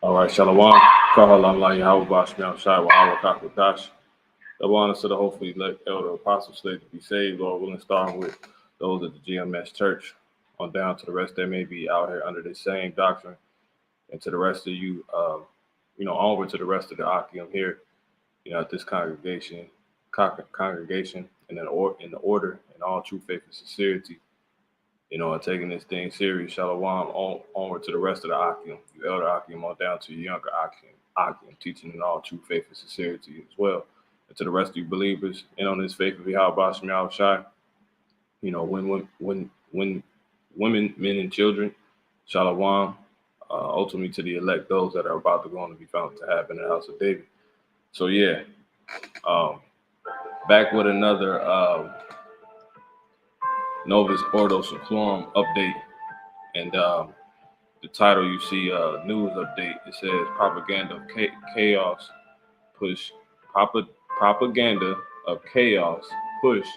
All right, Shalom. Kahalam La Yahweh Bashmi Shai Wahawa Kakwadash. The honor to the hopefully elect elder apostle slave to be saved, Lord willing, starting with those of the GMS church on down to the rest that may be out here under the same doctrine, and to the rest of you, onward to the rest of the Akim here, at this congregation, and in the order, in all true faith and sincerity, and taking this thing serious. Shalom onward to the rest of the Akim, you elder Akim on down to your younger Akim, teaching in all true faith and sincerity as well. And to the rest of you believers, and on this faith of Yahweh Bashmi Shai, when women, men, and children, Shalom, ultimately to the elect, those that are about to go on to be found to have in the house of David. So yeah, back with another Novus Ordo SECLORUM update, and the title you see, news update. It says propaganda of chaos push. Propaganda of chaos push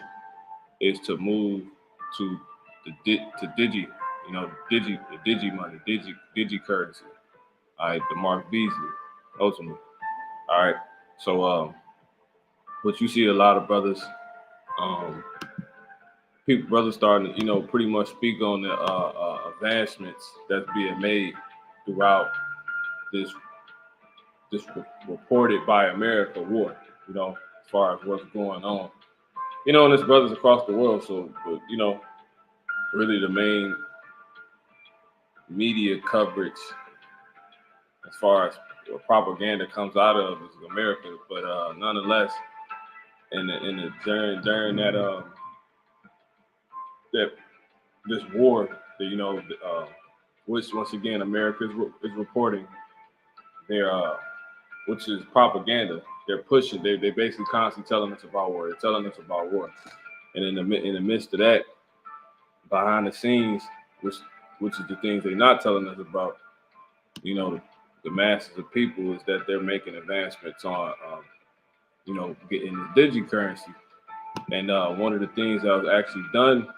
is to move to Digi, the Digi money, Digi currency. All right, the MARKBeasley, ultimately. All right, so what you see a lot of brothers, brothers starting to, pretty much speak on the advancements that's being made throughout this reported by America war, as far as what's going on, and there's brothers across the world. So, but, really the main media coverage as far as what propaganda comes out of is America. But nonetheless, during that this war, which once again America is reporting, which is propaganda. They're pushing. They basically constantly telling us about war. They're telling us about war, and in the midst of that, behind the scenes, which is the things they're not telling us about, the masses of people, is that they're making advancements on, getting the Digi currency. And one of the things that was actually done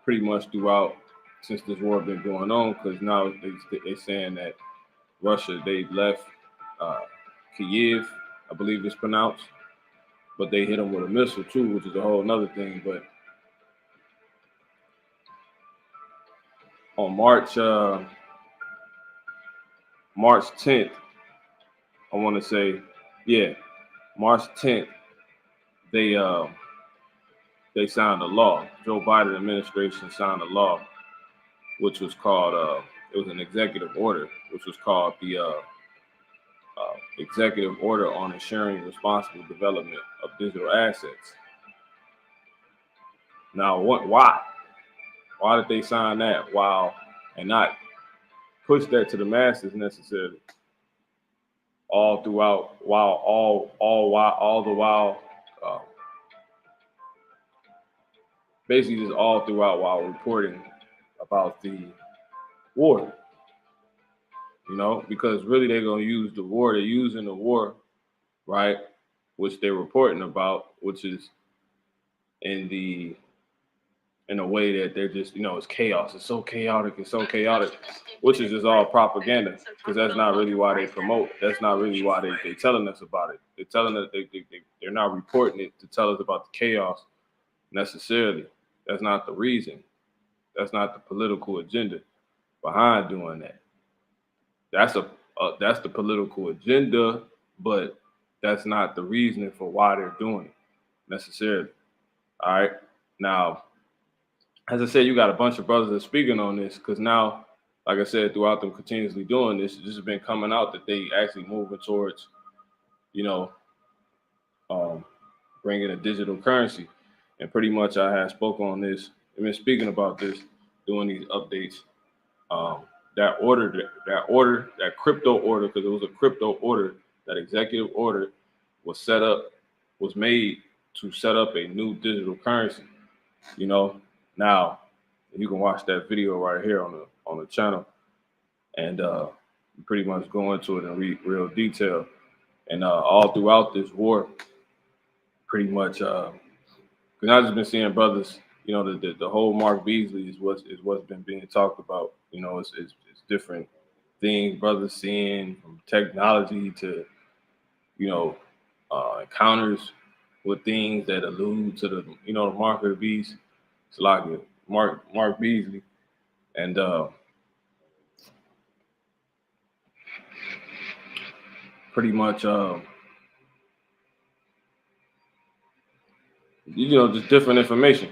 pretty much throughout since this war been going on, because now they're saying that Russia, they left Kiev, I believe it's pronounced, but they hit them with a missile too, which is a whole nother thing. But on March 10th, I want to say, March 10th, they signed a law. Joe Biden administration signed a law, which was called, it was an executive order, which was called the Executive Order on Ensuring Responsible Development of Digital Assets. Now, why? Why did they sign that and not push that to the masses necessarily? All the while, basically just all throughout while reporting about the war. Because really they're gonna use the war. They're using the war, right? Which they're reporting about, which is in a way that they're just, it's chaos. It's so chaotic. It's so chaotic, which is just all propaganda, because that's not really why they promote. That's not really why they're telling us about it. They're telling us they're not reporting it to tell us about the chaos necessarily. That's not the reason. That's not the political agenda behind doing that. That's the political agenda, but that's not the reasoning for why they're doing it necessarily. All right. Now, as I said, you got a bunch of brothers that are speaking on this, because now, like I said, throughout them continuously doing this has been coming out that they actually moving towards, bringing a digital currency. And pretty much I had spoke on this. I've been speaking about this, doing these updates. Um, that crypto order, because it was a crypto order, that executive order was set up, was made to set up a new digital currency. You know, now you can watch that video right here on the channel, and pretty much go into it in real detail. And all throughout this war, pretty much, because I've just been seeing brothers. You know, the whole MARKBeasley is what's been being talked about. You know, it's different things brothers seeing, from technology to, you know, encounters with things that allude to the, you know, the mark of the beast. It's like MARKBeasley, and pretty much, you know, just different information.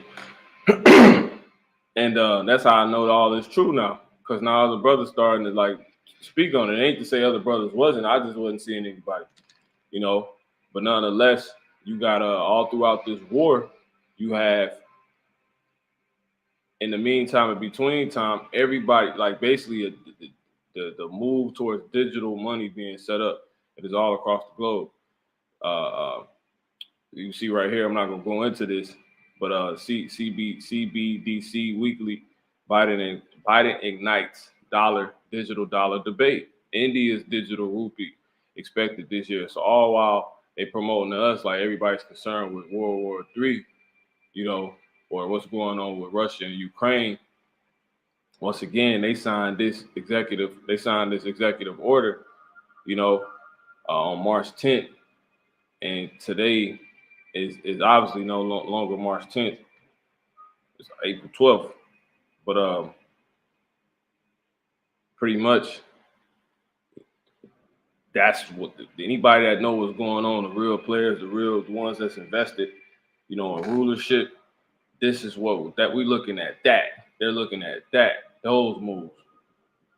And that's how I know all is true now, because now other brothers starting to like speak on it. It ain't to say other brothers wasn't. I just wasn't seeing anybody, you know. But nonetheless, you got all throughout this war, you have, in the meantime, in between time, everybody, like basically the move towards digital money being set up. It is all across the globe. Uh, you see right here, I'm not gonna go into this, but CBDC Weekly, Biden ignites digital dollar debate. India's digital rupee expected this year. So all while they promoting to us like everybody's concerned with World War III, you know, or what's going on with Russia and Ukraine. Once again, they signed this executive order, you know, on March 10th, and today is obviously no longer March 10th. It's April 12th. But pretty much that's what anybody that know what's going on, the real players, the ones that's invested, you know, in rulership. This is what that we looking at. That they're looking at those moves,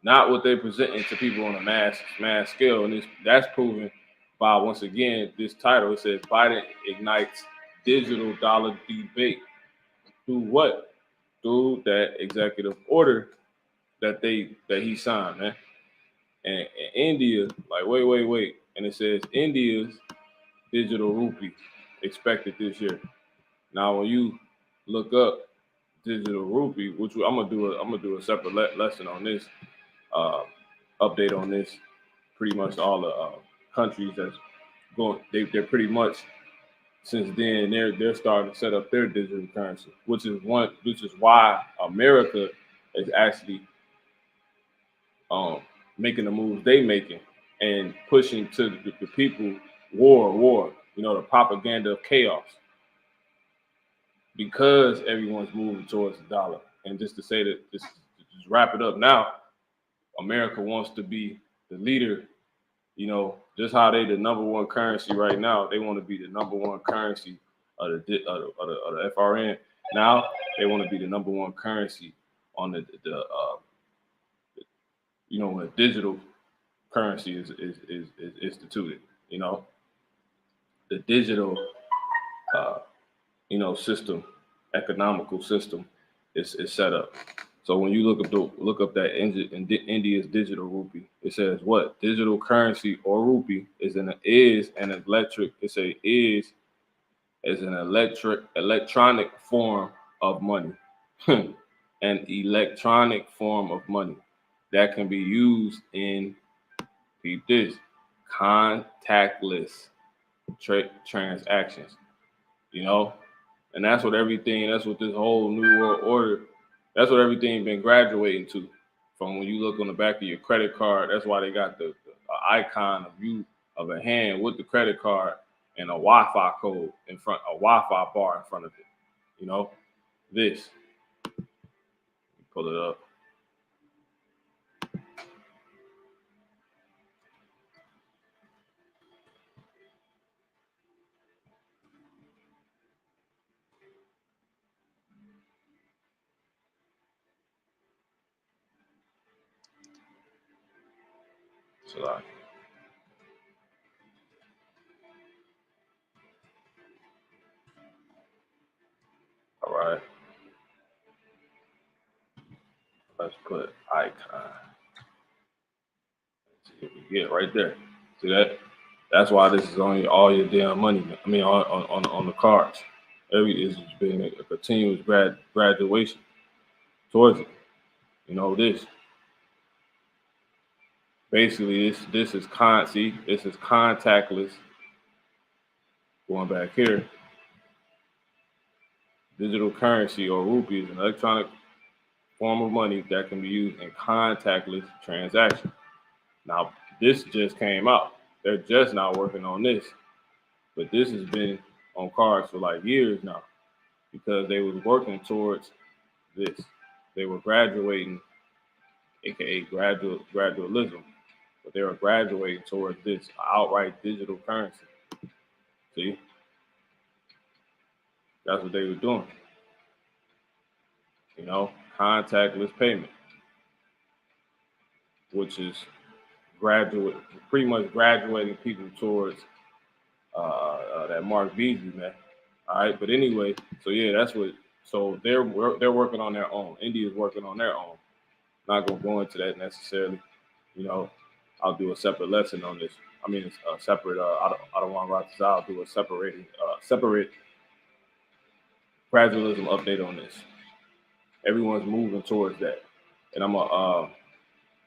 not what they're presenting to people on a mass scale. And that's proven by, once again, this title. It says Biden ignites digital dollar debate. Through what? Through that executive order that he signed, man. And India, like, wait. And it says India's digital rupee expected this year. Now, when you look up digital rupee, which I'm gonna do a separate lesson on this, uh, update on this. Pretty much all the countries that's going, they're pretty much, since then they're starting to set up their digital currency, which is why America is actually making the moves they making and pushing to the people war, you know, the propaganda of chaos, because everyone's moving towards the dollar. And just to say that, just wrap it up now, America wants to be the leader, you know, just how they the number one currency right now. They want to be the number one currency of the FRN. Now they want to be the number one currency on the you know, when a digital currency is instituted. You know, the digital you know, system, economical system is set up. So when you look up that India's digital rupee, it says what? Digital currency, or rupee, is an electronic form of money. An electronic form of money that can be used in, keep this, contactless transactions. You know, and that's what this whole new world order, that's what everything been graduating to. From when you look on the back of your credit card, that's why they got the icon of you, of a hand with the credit card and a Wi-Fi code in front, a Wi-Fi bar in front of it. You know, this. Pull it up. So like, right. Let's put icon. See if we get right there. See that? That's why this is on all your damn money. I mean, on the cards. It's been a continuous graduation towards it. You know this. Basically, this is this is contactless. Going back here, digital currency or rupee is an electronic form of money that can be used in contactless transactions. Now, this just came out. They're just now working on this, but this has been on cards for like years now because they was working towards this. They were graduating, aka gradualism, but they were graduating towards this outright digital currency. See, that's what they were doing. You know, contactless payment, which is pretty much graduating people towards that MARKBeasley, man. All right, but anyway, so yeah, that's what. So they're working on their own. India's working on their own. Not gonna go into that necessarily. You know, I'll do a separate lesson on this. I mean, it's a separate. I don't want to write this out. I'll do a separate gradualism update on this. Everyone's moving towards that, and I'm gonna let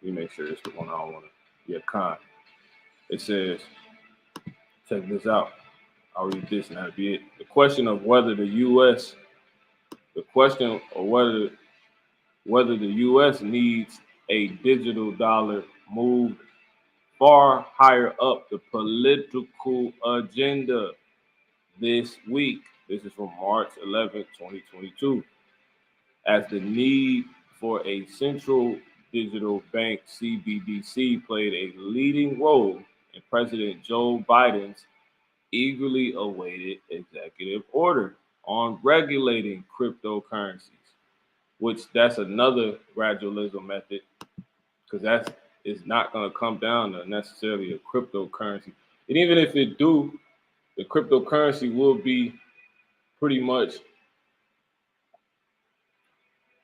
me make sure it's the one I don't want to. Yeah, con. It says, check this out. I'll read this and that'll be it. The question of whether the U.S. whether the U.S. needs a digital dollar moved far higher up the political agenda this week. This is from March 11th, 2022. As the need for a central digital bank CBDC played a leading role in President Joe Biden's eagerly awaited executive order on regulating cryptocurrencies, which that's another gradualism method, because that is not going to come down to necessarily a cryptocurrency. And even if it do, the cryptocurrency will be pretty much,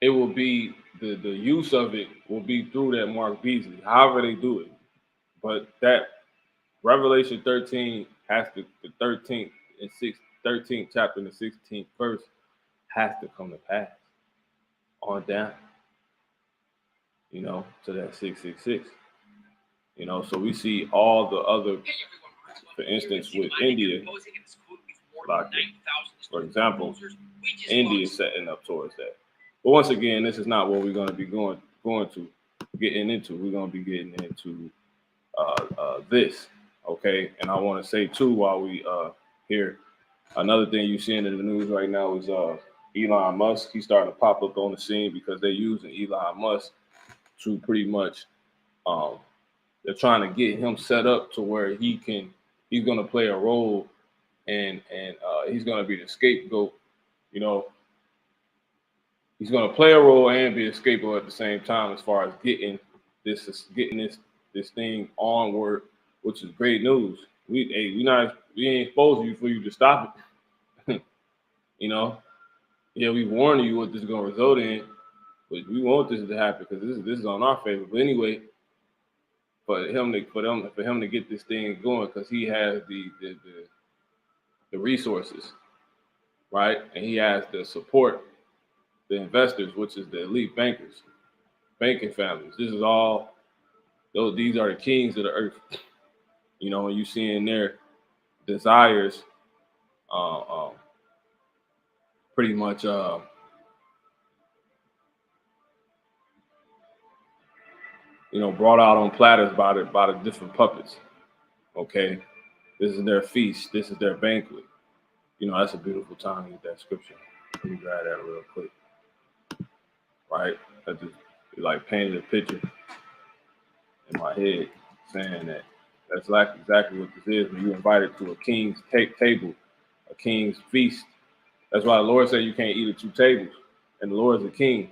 it will be, the use of it will be through that MARKBeasley, however they do it. But that Revelation 13 has to, the 13th and 13th chapter and the 16th verse has to come to pass on down, you know, to that 666. You know, so we see all the other, for instance, with India, like, for example, India is setting up towards that. But once again, this is not what we're going to be getting into. We're going to be getting into this, okay? And I want to say too, while we here, another thing you're seeing in the news right now is Elon Musk. He's starting to pop up on the scene because they're using Elon Musk to pretty much, they're trying to get him set up to where he's going to play a role, and he's going to be the scapegoat. You know, he's going to play a role and be a scapegoat at the same time, as far as getting this thing onward, which is great news. We ain't exposing you for you to stop it. You know, yeah, we warning you what this is going to result in, but we want this to happen because this is on our favor. But anyway, for him to get this thing going, because he has the resources, right, and he has the support, the investors, which is the elite bankers, banking families. This is all. These are the kings of the earth. You know, and you seeing their desires, pretty much, you know, brought out on platters by the different puppets. Okay, this is their feast. This is their banquet. You know, that's a beautiful time to get that scripture. Let me grab that real quick. Right, I just like painted a picture in my head saying that that's like exactly what this is when you're invited to a king's table, a king's feast. That's why the Lord said you can't eat at two tables, and the Lord's a king.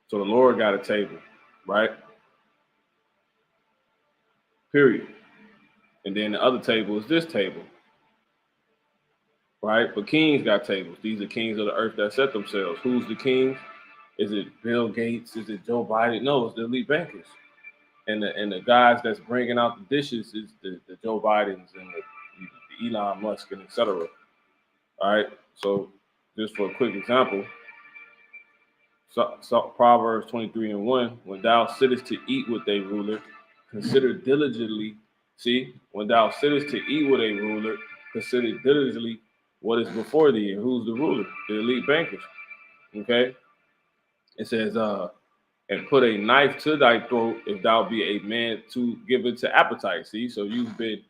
So the Lord got a table, right? Period. And then the other table is this table. right? But kings got tables. These are kings of the earth that set themselves. Who's the kings? Is it Bill Gates? Is it Joe Biden? No, it's the elite bankers. And the guys that's bringing out the dishes is the Joe Bidens and the Elon Musk and etc. All right. So just for a quick example, so Proverbs 23:1, when thou sittest to eat with a ruler, consider diligently. See, when thou sittest to eat with a ruler, consider diligently what is before thee. And who's the ruler? The elite bankers. Okay. It says, and put a knife to thy throat if thou be a man to give it to appetite. See, so you've been,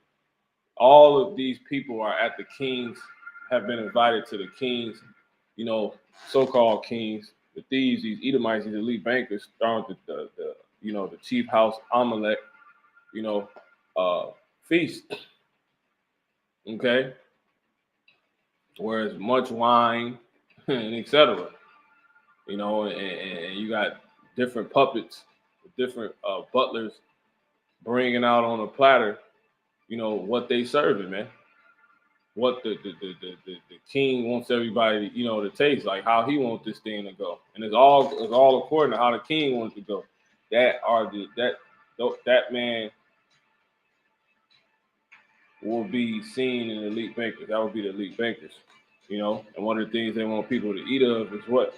all of these people are at the kings, have been invited to the kings, you know, so-called kings, the thieves, these Edomites, these elite bankers, throwing the you know, the chief house omelet, you know, feast. Okay. Whereas much wine and etc. You know, and you got different puppets, different butlers bringing out on a platter, you know, what they serving, man. What the king wants everybody, you know, to taste, like how he wants this thing to go, and it's all according to how the king wants to go. That man will be seen in elite bankers. That would be the elite bankers, you know. And one of the things they want people to eat of is what,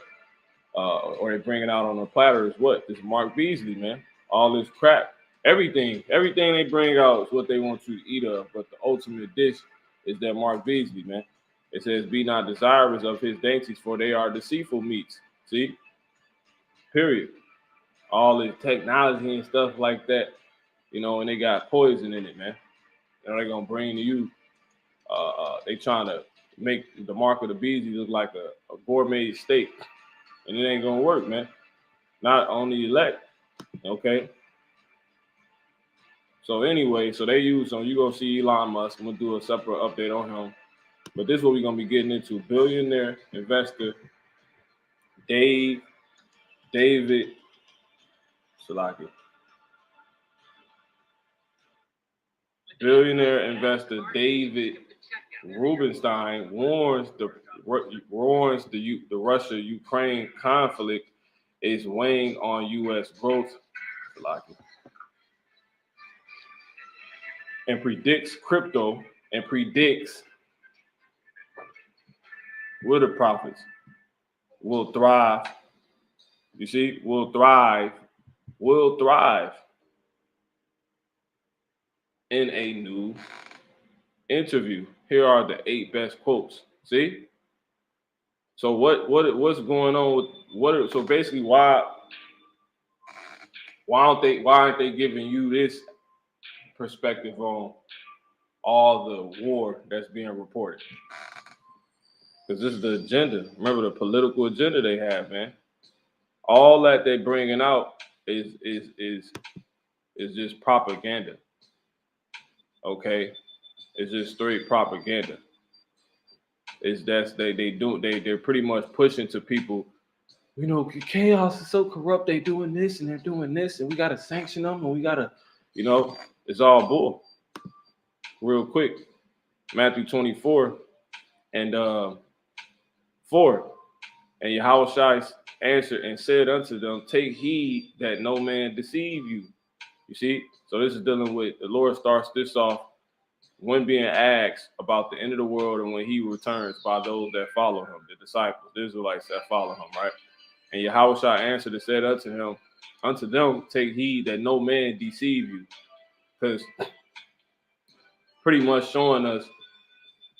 or they bring it out on a platter is what? This MARKBeasley, man. All this crap, everything they bring out is what they want you to eat of. But the ultimate dish is that MARKBeasley, man. It says, "Be not desirous of his dainties, for they are deceitful meats." See, period. All this technology and stuff like that, you know, and they got poison in it, man. You know, they're gonna bring to you. They trying to make the mark of the beasley look like a gourmet steak, and it ain't gonna work, man. Not on the elect, okay. So anyway, so they use on, you go see Elon Musk. I'm gonna do a separate update on him, but this is what we're gonna be getting into. Billionaire investor David Salaki. Billionaire investor David Rubenstein warns the Russia-Ukraine conflict is weighing on U.S. growth, and predicts where the profits will thrive. You see, will thrive in a new interview. Here are the 8 best quotes. See? So what's going on with so basically why aren't they giving you this perspective on all the war that's being reported? Because this is the agenda. Remember the political agenda they have, man. All that they bringing out is just propaganda. Okay, it's just straight propaganda. They're pretty much pushing to people. You know, chaos is so corrupt. They doing this and they're doing this, and we gotta sanction them, and we gotta, you know, it's all bull. Real quick, Matthew 24 and 4, and Yahweh answered and said unto them, "Take heed that no man deceive you." You see, so this is dealing with the Lord starts this off when being asked about the end of the world and when he returns by those that follow him, the disciples, the Israelites that follow him, right? And Yahweh answered and said unto them, take heed that no man deceive you. Because pretty much showing us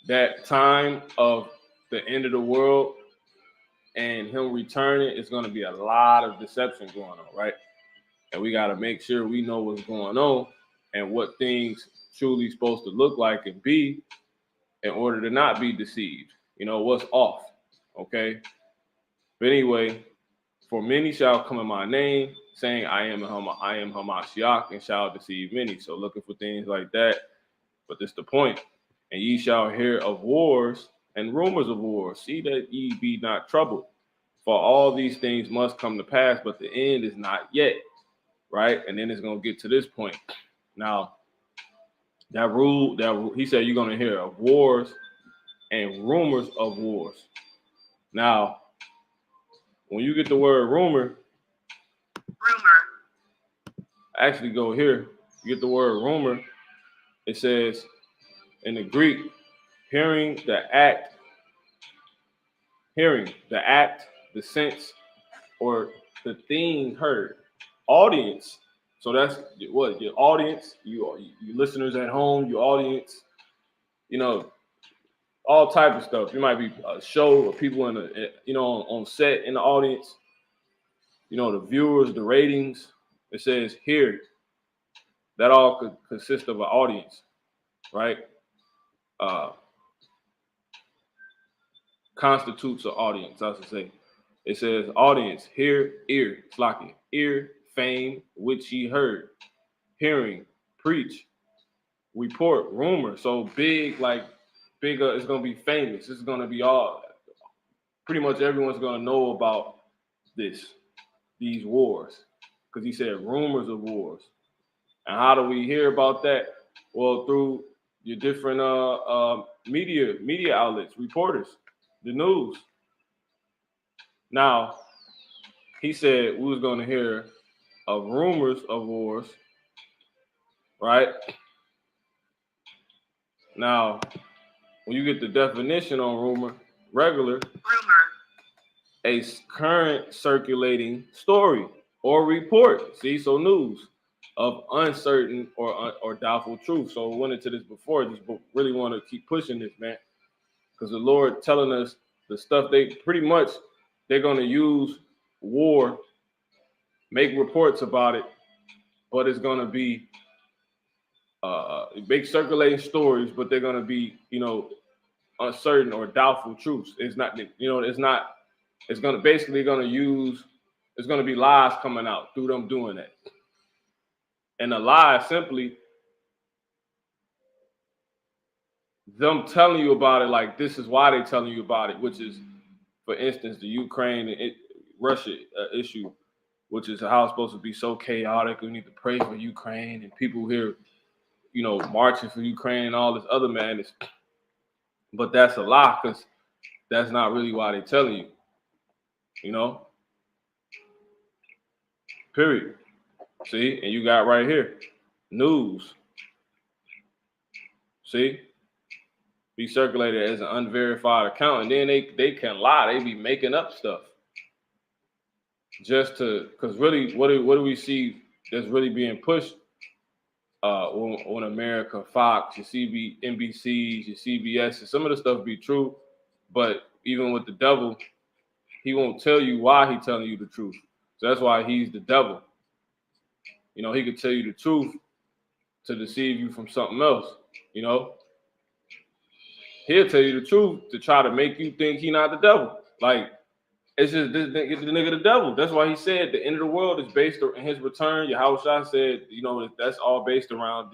that time of the end of the world and him returning is going to be a lot of deception going on, right? And we got to make sure we know what's going on and what things truly supposed to look like and be in order to not be deceived. You know, what's off, okay? But anyway, for many shall come in my name, saying, I am Hamashiach, and shall deceive many. So looking for things like that. But this is the point. And ye shall hear of wars and rumors of wars. See that ye be not troubled. For all these things must come to pass, but the end is not yet. Right? And then it's going to get to this point. Now, that rule, he said you're going to hear of wars and rumors of wars. Now, when you get the word rumor, actually go here, you get the word rumor, it says in the Greek, hearing, the act, the sense, or the thing heard. Audience. So that's what your audience, you listeners at home, your audience, you know, all type of stuff. You might be a show or people in the, on set in the audience, the viewers, the ratings. It says here, that all could consist of an audience, right? Constitutes an audience, I should say. It says audience, hear, ear, slocking, ear, fame, which he heard, hearing, preach, report, rumor. So big, it's gonna be famous. It's gonna be pretty much everyone's gonna know about these wars, because he said rumors of wars. And how do we hear about that? Well, through your different media outlets, reporters, the news. Now, he said we was going to hear of rumors of wars, right? Now, when you get the definition on rumor, a current circulating story or report. See, so news of uncertain or doubtful truth. So we went into this before. Just really want to keep pushing this, man, because the Lord telling us the stuff they're going to use war, make reports about it, but it's going to be big circulating stories, but they're going to be, uncertain or doubtful truths. It's not, it's going to it's going to be lies coming out through them doing that. And the lie is simply them telling you about it, like this is why they're telling you about it, which is, for instance, the Ukraine and Russia issue, which is how it's supposed to be so chaotic. We need to pray for Ukraine, and people here, marching for Ukraine and all this other madness. But that's a lie, because that's not really why they're telling you, period. See, and you got right here, news. See, be circulated as an unverified account, and then they can lie. They be making up stuff just to, because really, what do we see that's really being pushed on America, Fox, your NBCs, your CBS, some of the stuff be true, but even with the devil, he won't tell you why he's telling you the truth. So that's why he's the devil. He could tell you the truth to deceive you from something else. He'll tell you the truth to try to make you think he's not the devil. Like, it's just the nigga the devil. That's why he said the end of the world is based on his return. Yahushua said, that's all based around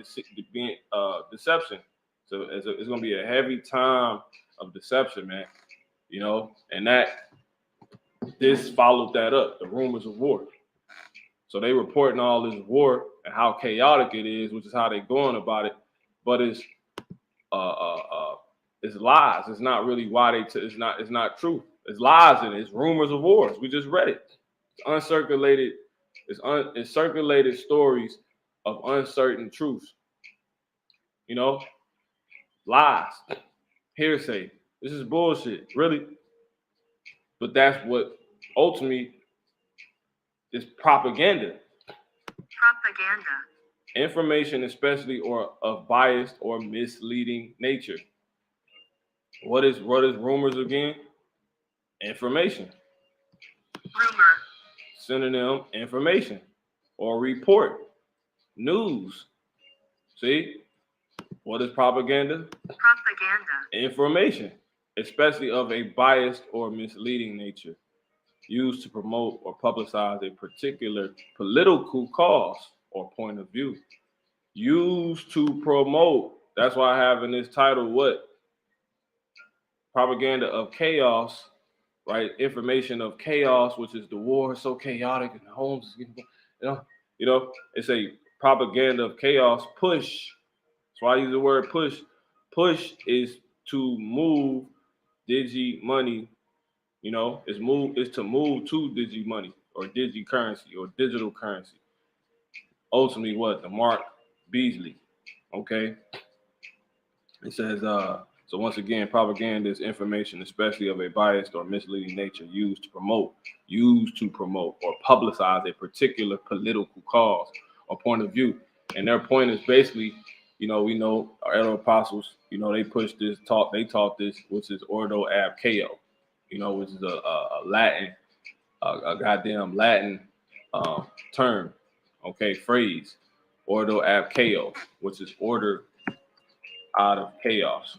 deception. So it's going to be a heavy time of deception, man. And this followed that up, the rumors of war. So they reporting all this war and how chaotic it is, which is how they going about it. But it's lies. It's not really why it's not truth. It's lies in it. It's rumors of wars. We just read it. It's uncirculated. It's circulated stories of uncertain truths. Lies, hearsay. This is bullshit, really. But that's what ultimately is propaganda. Information, especially or of biased or misleading nature. What is rumors again? Information. Rumor. Synonym, information or report. News. See? What is propaganda? Information, especially of a biased or misleading nature, used to promote or publicize a particular political cause or point of view. Used to promote. That's why I have in this title what? Propaganda of chaos, right? Information of chaos, which is the war is so chaotic and the homes is getting, it's a propaganda of chaos. Push. That's why I use the word push. Push is to move Digi money. You know, it's to move to Digi money or Digi currency or digital currency. Ultimately, what? The MARKBeasley. Okay. It says, so once again, propaganda is information, especially of a biased or misleading nature, used to promote or publicize a particular political cause or point of view. And their point is basically, you know, we know our elder apostles, you know, they pushed this they taught this, which is Ordo ab Chaos, you know, which is a Latin, a goddamn Latin term, okay, phrase, Ordo ab Chaos, which is order out of chaos,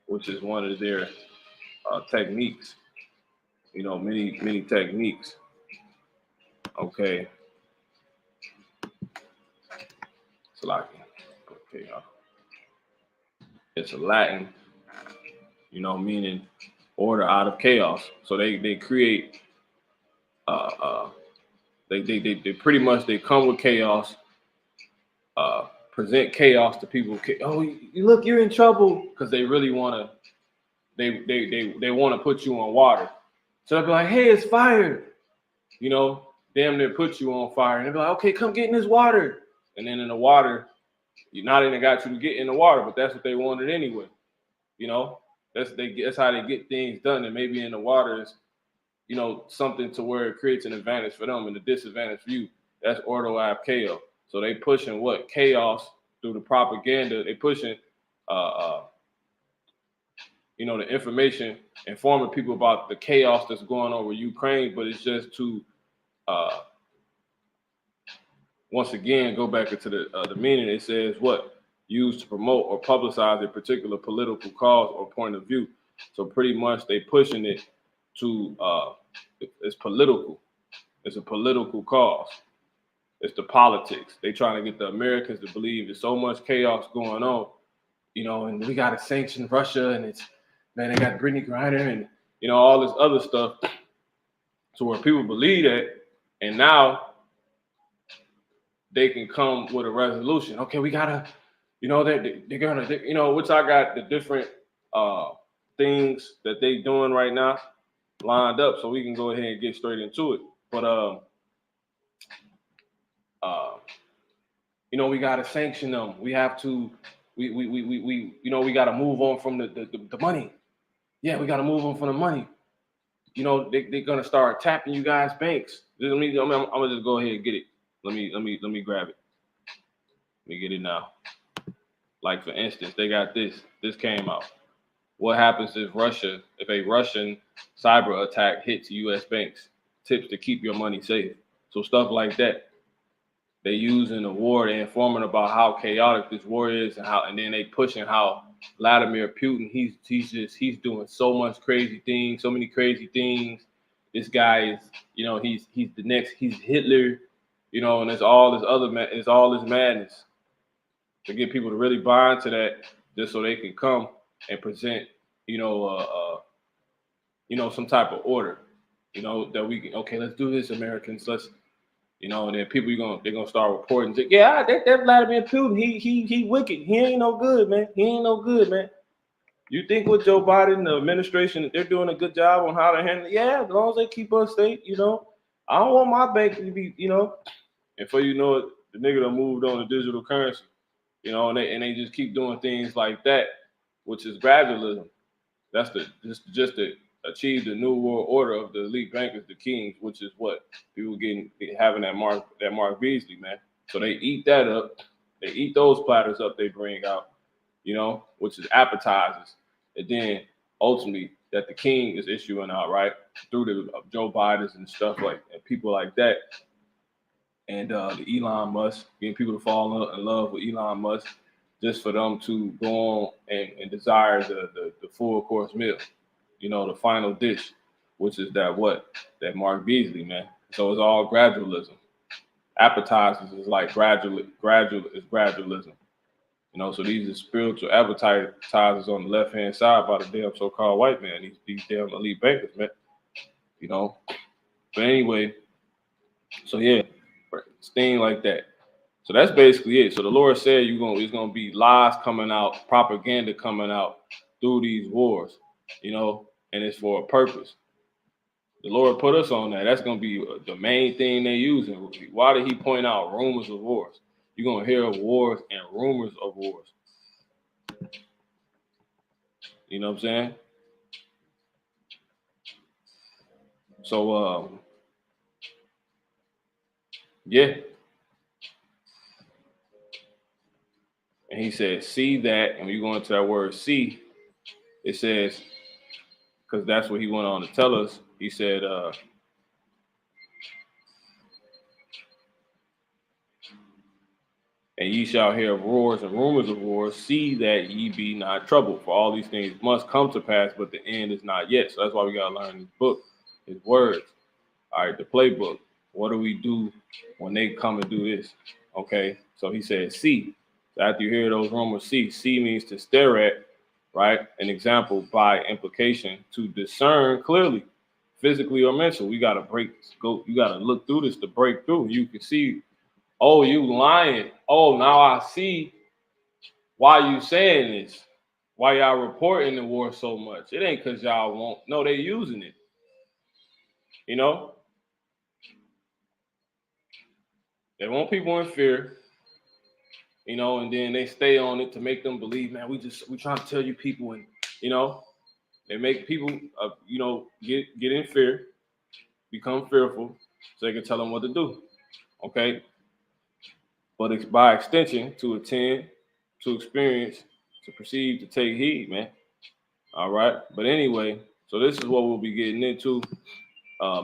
which is one of their techniques. You know, many techniques. Okay. It's like, okay, it's a Latin, you know, meaning order out of chaos. So they create, they pretty much, they come with chaos, present chaos to people. Oh, you look, you're in trouble, because they really want to, they want to put you on water. So they'll be like, hey, it's fire. You know, damn near put you on fire. And they'll be like, okay, come get in this water. And then in the water, you not even got you to get in the water, but that's what they wanted anyway. You know, that's how they get things done. And maybe in the water is, you know, something to where it creates an advantage for them and a disadvantage for you. That's Ordo ab Chaos. So they pushing what? Chaos through the propaganda. They pushing, you know, the information, informing people about the chaos that's going on with Ukraine, but it's just to, once again, go back into the meaning. It says what? Used to promote or publicize a particular political cause or point of view. So pretty much they pushing it to, it's political. It's a political cause. It's the politics. They trying to get the Americans to believe there's so much chaos going on, you know, and we got to sanction Russia, and it's, man, they got Brittany Griner and, you know, all this other stuff, to where people believe that, and now they can come with a resolution. Okay, we gotta, you know, they're gonna, you know, which I got the different things that they doing right now lined up, so we can go ahead and get straight into it. But you know, we gotta sanction them. We have to, we you know, we gotta move on from the money. Yeah, we gotta move on from the money. You know, they're gonna start tapping you guys' banks. I'm gonna just go ahead and get it. Let me grab it. Let me get it now. Like, for instance, they got this. This came out. What happens if a Russian cyber attack hits U.S. banks? Tips to keep your money safe. So stuff like that. They use in the war. They informing about how chaotic this war is, and then they pushing how Vladimir Putin, he's doing so much crazy things, so many crazy things. This guy is, you know, he's the next, he's Hitler, you know, and it's all this madness to get people to really buy into that, just so they can come and present, you know, some type of order, you know, that we can, okay, let's do this, Americans, let's, you know, and then people, they're gonna start reporting, yeah, that Vladimir Putin, he wicked, he ain't no good, man, You think with Joe Biden, the administration, they're doing a good job on how to handle it? Yeah, as long as they keep us safe, you know. I don't want my bank to be, you know. And for you know it, the nigga done moved on to digital currency, you know, and they just keep doing things like that, which is gradualism. That's just to achieve the new world order of the elite bankers, the kings, which is what people having that MARKBeasley, man. So they eat that up. They eat those platters up they bring out, you know, which is appetizers. And then ultimately that the king is issuing out, right, through the Joe Bidens and stuff and people like that. And the Elon Musk, getting people to fall in love with Elon Musk, just for them to go on and desire the full course meal, you know, the final dish, which is that MARKBeasley, man. So it's all gradualism. Appetizers is like gradualism. You know, so these are spiritual appetizers on the left-hand side by the damn so-called white man, these damn elite bankers, man. You know, but anyway, so yeah, it's things like that. So that's basically it. So the Lord said it's gonna be lies coming out, propaganda coming out through these wars, and it's for a purpose. The Lord put us on that. That's gonna be the main thing they using. Why did He point out rumors of wars? You're gonna hear of wars and rumors of wars. You know what I'm saying? So yeah. And He said, see that, and when you go into that word see, it says, because that's what He went on to tell us. He said, and ye shall hear of wars and rumors of wars, see that ye be not troubled. For all these things must come to pass, but the end is not yet. So that's why we got to learn His book, His words. All right, the playbook. What do we do when they come and do this? Okay, so He said, see. So after you hear those rumors, see. See means to stare at, right? An example by implication, to discern clearly, physically or mentally. We got to you got to look through this to break through. You can see, oh, you lying. Oh, now I see why you saying this. Why y'all reporting the war so much. It ain't because y'all won't. No, they using it. They want people in fear, and then they stay on it to make them believe, man, we trying to tell you people, and, they make people, get in fear, become fearful, so they can tell them what to do. Okay. But it's by extension to attend, to experience, to perceive, to take heed, man. All right. But anyway, so this is what we'll be getting into.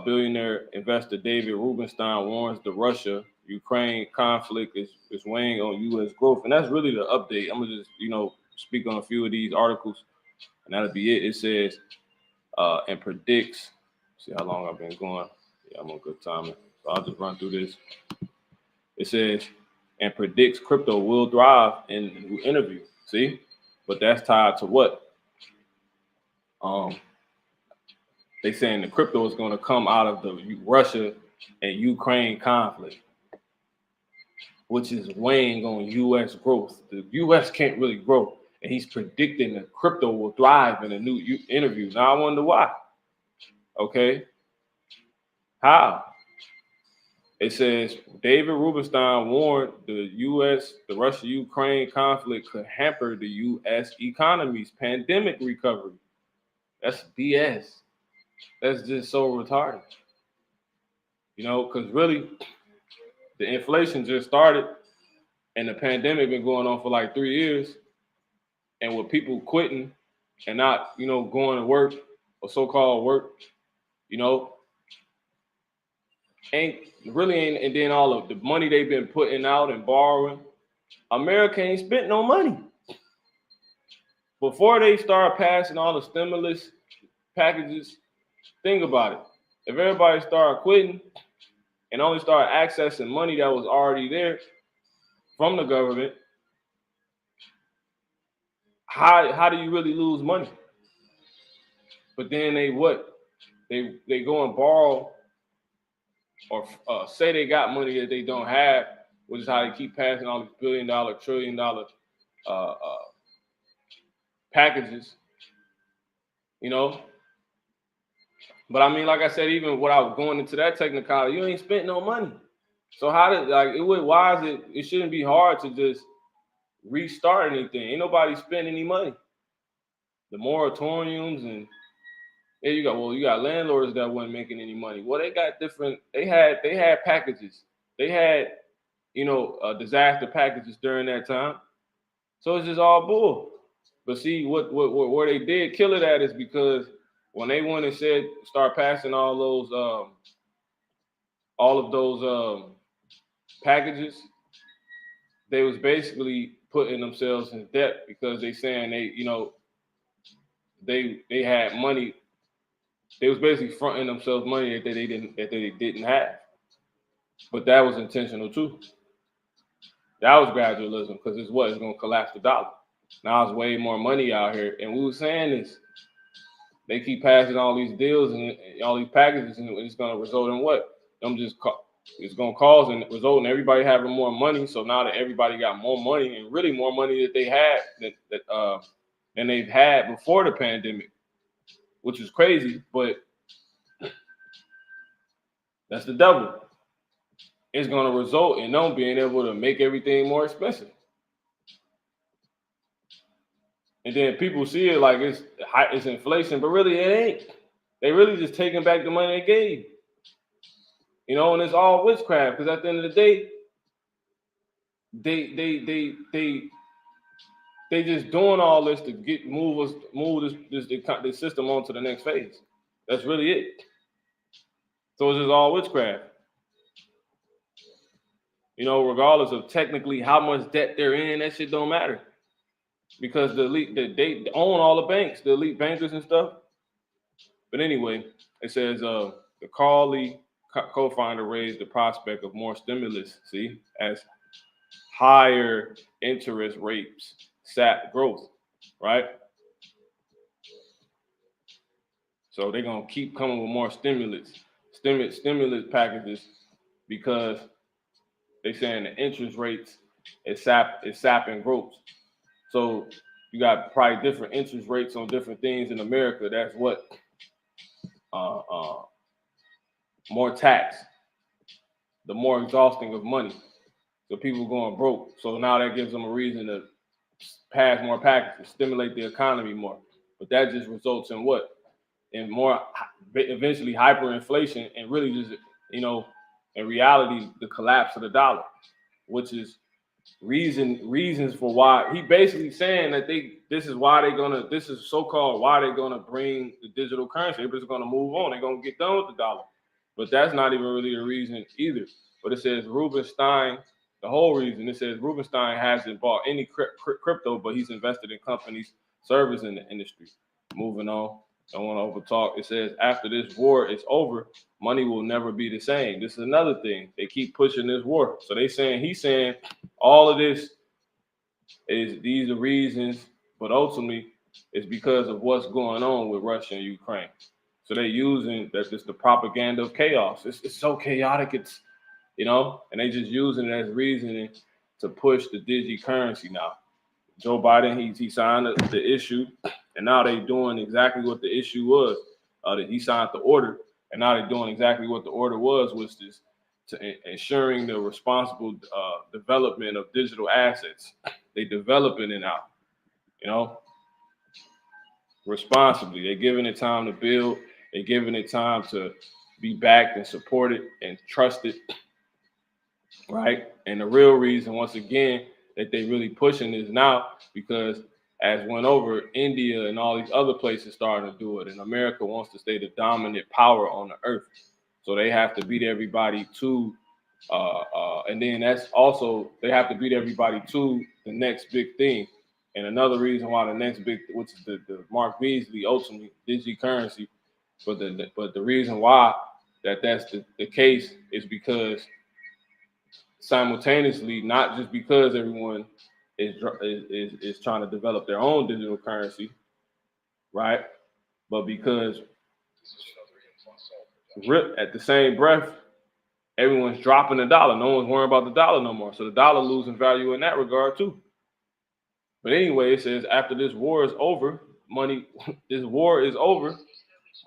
Billionaire investor David Rubenstein warns the Russia-Ukraine conflict is weighing on U.S. growth. And that's really the update. I'm going to just, speak on a few of these articles, and that'll be it. It says, and predicts, see how long I've been going. Yeah, I'm on good timing. So I'll just run through this. It says, and predicts crypto will thrive in the interview. See? But that's tied to what? They saying the crypto is going to come out of the Russia and Ukraine conflict, which is weighing on U.S. growth. The U.S. can't really grow, and he's predicting that crypto will thrive in a new interview. Now I wonder why. Okay, how? It says David Rubenstein warned the Russia-Ukraine conflict could hamper the U.S. economy's pandemic recovery. That's BS. That's just so retarded. Because really, the inflation just started, and the pandemic been going on for like 3 years. And with people quitting and not, going to work or so-called work, ain't, and then all of the money they've been putting out and borrowing, America ain't spent no money. Before they start passing all the stimulus packages, think about it. If everybody started quitting and only started accessing money that was already there from the government, how do you really lose money? But then they go and borrow or say they got money that they don't have, which is how they keep passing all these billion-dollar, trillion-dollar packages, But I mean, like I said, even without going into that technicality, you ain't spent no money. So it shouldn't be hard to just restart anything. Ain't nobody spending any money. The moratoriums and you got landlords that weren't making any money. Well, they got they had packages. They had, disaster packages during that time. So it's just all bull. But see, where they did kill it at is because when they went and said start passing all of those packages, they was basically putting themselves in debt because they saying they had money. They was basically fronting themselves money that they didn't have. But that was intentional too. That was gradualism because it's going to collapse the dollar. Now it's way more money out here, and we were saying this. They keep passing all these deals and all these packages, and it's going to result in what? Them just It's going to cause and result in everybody having more money. So now that everybody got more money, and really more money that they had than they've had before the pandemic, which is crazy, but that's the devil. It's going to result in them being able to make everything more expensive. And then people see it like it's inflation, but really it ain't. They really just taking back the money they gave. You know, and it's all witchcraft, because at the end of the day, they just doing all this to move this system on to the next phase. That's really it. So it's just all witchcraft. You know, regardless of technically how much debt they're in, that shit don't matter. Because they own all the banks, the elite bankers and stuff. But anyway, it says the Carly co-founder raised the prospect of more stimulus, as higher interest rates sap growth, right? So they're gonna keep coming with more stimulus packages, because they're saying the interest rates is sapping growth. So you got probably different interest rates on different things in America. That's what more tax, the more exhausting of money. So people going broke. So now that gives them a reason to pass more packages, stimulate the economy more. But that just results in what? In more, eventually hyperinflation, and really just, you know, in reality, the collapse of the dollar, which is reasons for why he basically saying that this is so-called why they're gonna bring the digital currency. They're just gonna move on. They're gonna get done with the dollar. But that's not even really the reason either. But it says Rubenstein, the whole reason, it says Rubenstein hasn't bought any crypto, but he's invested in companies servicing the industry. Moving on. Don't want to overtalk. It says after this war is over, money will never be the same. This is another thing. They keep pushing this war. So he's saying all of this these are reasons, but ultimately it's because of what's going on with Russia and Ukraine. So they're using that just the propaganda of chaos. It's so chaotic, it's, you know, and they just using it as reasoning to push the Digi currency now. Joe Biden, he signed the issue, and now they're doing exactly what the issue was. He signed the order, and now they're doing exactly what the order was, which is to ensuring the responsible development of digital assets. They developing it now, you know, responsibly. They're giving it time to build. They're giving it time to be backed and supported and trusted, right? And the real reason, once again, that they really pushing is now because, as went over, India and all these other places starting to do it, and America wants to stay the dominant power on the earth. So they have to beat everybody to, and then that's also, they have to beat everybody to the next big thing. And another reason why the next big, which is the MARKBeasley, ultimately Digi currency, but the reason why that's the case is because simultaneously, not just because everyone is trying to develop their own digital currency, right? But because at the same breath, everyone's dropping the dollar. No one's worrying about the dollar no more. So the dollar losing value in that regard too. But anyway, it says after this war is over, money